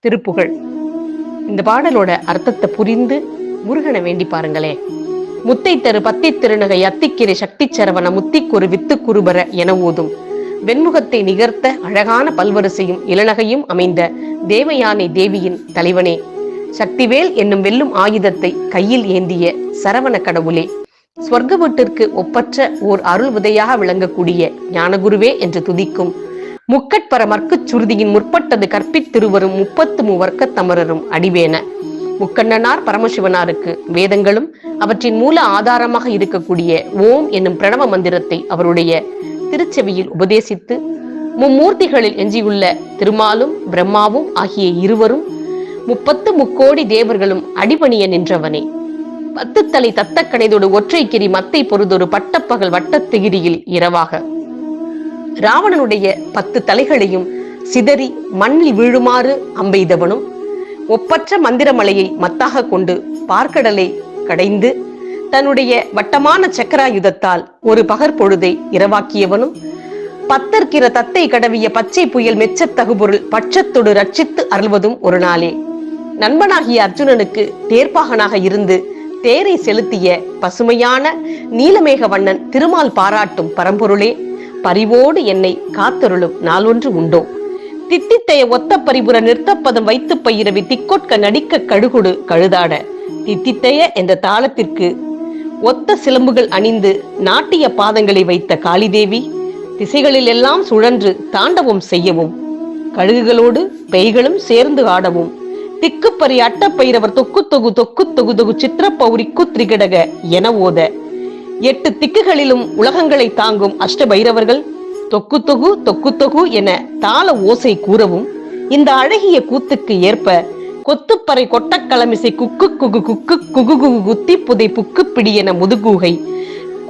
திருப்புகழ். இந்த பாடலோட அர்த்தத்தை புரிந்து முருகனை வேண்டி பாருங்களே. முத்தை தரு பத்தி திருநகை அத்திக்கிரை சக்தி சரவண முத்திக்குரு வித்து குருபர என ஓதும் வெண்முகத்தை நிகர்த்த அழகான பல்வரிசையும் இளநகையும் அமைந்த தேவயானை தேவியின் தலைவனே, சக்திவேல் என்னும் வெல்லும் ஆயுதத்தை கையில் ஏந்திய சரவண கடவுளே, ஸ்வர்க்க வீட்டிற்கு ஒப்பற்ற ஓர் அருள் உதையாக விளங்கக்கூடிய ஞானகுருவே என்று துதிக்கும் முக்கட்பர மற்குச் சுருதியின் முற்பட்டது கற்பித்திருவரும் 33 வர்க்க தமரரும் அடிவேன. முக்கண்ணனார் பரமசிவனாருக்கு வேதங்களும் அவற்றின் மூல ஆதாரமாக இருக்கக்கூடிய ஓம் என்னும் பிரணவ மந்திரத்தை அவருடைய திருச்செவியில் உபதேசித்து மும்மூர்த்திகளில் எஞ்சியுள்ள திருமாலும் பிரம்மாவும் ஆகிய இருவரும் 33 தேவர்களும் அடிபணிய நின்றவனே. 10 தலை தத்தக்கணைதோடு ஒற்றைக்கிரி மத்தை பொறுதொரு பட்டப்பகல் வட்டத்திகிரியில் இரவாக ராவணனுடைய 10 தலைகளையும் சிதறி மண்ணில் வீழுமாறு அம்பெய்தவனும், ஒப்பற்ற மந்திரமலையை மத்தாக கொண்டு பார்க்கடலை கடைந்து தன்னுடைய வட்டமான சக்கராயுதத்தால் ஒரு பகற்பொழுதை இரவாக்கியவனும், பத்தற்கிற தத்தை கடவிய பச்சை புயல் மெச்சத் தகுபொருள் பட்சத்தொடு ரட்சித்து அருள்வதும் ஒரு நாளே. நண்பனாகிய அர்ஜுனனுக்கு தேர்ப்பாகனாக இருந்து தேரை செலுத்திய பசுமையான நீலமேக வண்ணன் திருமால் பாராட்டும் பரம்பொருளே, பரிவோடு என்னை காத்தருளும் நாளொன்று உண்டோ. தித்தித்தைய ஒத்த பரிபுர நிறுத்தப்பதம் வைத்து பயிரவி திக்கொட்க நடிக்க கழுகுடு கழுதாட, தித்தித்தைய என்ற தாளத்திற்கு ஒத்த சிலம்புகள் அணிந்து நாட்டிய பாதங்களை வைத்த காளிதேவி திசைகளில் எல்லாம் சுழன்று தாண்டவம் செய்யவும், கழுகுகளோடு பெய்களும் சேர்ந்து ஆடவும், திக்குப்பறி அட்டப்பயிரவர் தொக்கு தொகு தொக்கு தொகு தொகு சித்திரப்பௌரிக்கு திரிகடக என ஓத, 8 திக்குகளிலும் உலகங்களை தாங்கும் அஷ்டபைரவர்கள் தொக்கு தொகு தொக்கு தொகு என தாள ஓசை கூறவும், இந்த அழகிய கூத்துக்கு ஏற்ப கொத்துப்பறை கொட்டக்களமிசை குக்கு குகு குக்கு குகு குகு குத்தி புதை புக்கு பிடி என முதுகூகை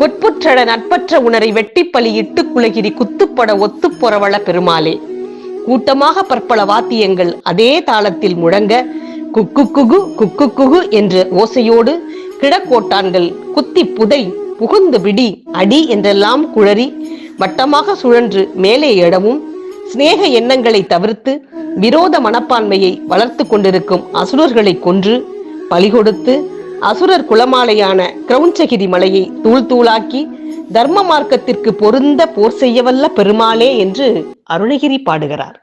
கொட்புற்றட நட்பற்ற உணரை வெட்டிப்பலி இட்டு குலகிரி குத்துப்பட ஒத்து பொறவள பெருமாளே. கூட்டமாக பற்பல வாத்தியங்கள் அதே தாளத்தில் முழங்க குக்கு குகு குக்கு குகு என்ற ஓசையோடு கிழக்கோட்டான்கள் குத்தி புதை புகுந்து விடி அடி என்றெல்லாம் குழறி வட்டமாக சுழன்று மேலே எழவும், சிநேக எண்ணங்களை தவிர்த்து விரோத மனப்பான்மையை வளர்த்து கொண்டிருக்கும் அசுரர்களை கொன்று பலி கொடுத்து அசுரர் குலமாலையான கிரௌஞ்சகிரி மலையை தூள் தூளாக்கி தர்ம மார்க்கத்திற்கு பொருந்த போர் செய்யவல்ல பெருமாளே என்று அருணகிரி பாடுகிறார்.